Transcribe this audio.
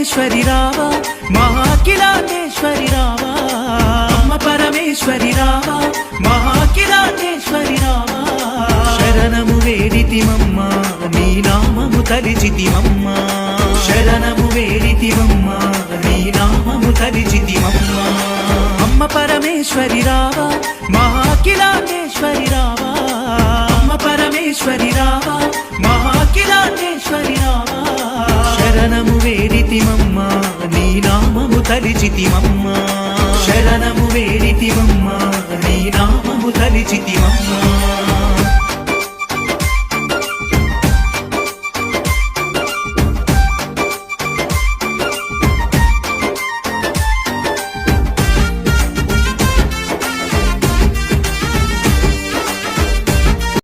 పరమేశ్వరి రావా మహాకిలాటేశ్వరి రావా అమ్మ పరమేశ్వరి రావా మహాకిలాటేశ్వరి రావా శరణము వేడితిమమ్మ నీ నామము తలిచితిమమ్మ శరణము వేడితిమమ్మ నీ నామము తలిచితిమమ్మ అమ్మ పరమేశ్వరి రావా మహాకిలాటేశ్వరి రావా అమ్మ పరమేశ్వరి రావా మహాకిలాటేశ్వరి రావా శరణము వేడితిమమ్మ నీ నామము తలిచితిమమ్మ శరణము వేడితిమమ్మ నీ నామము తలిచితిమమ్మ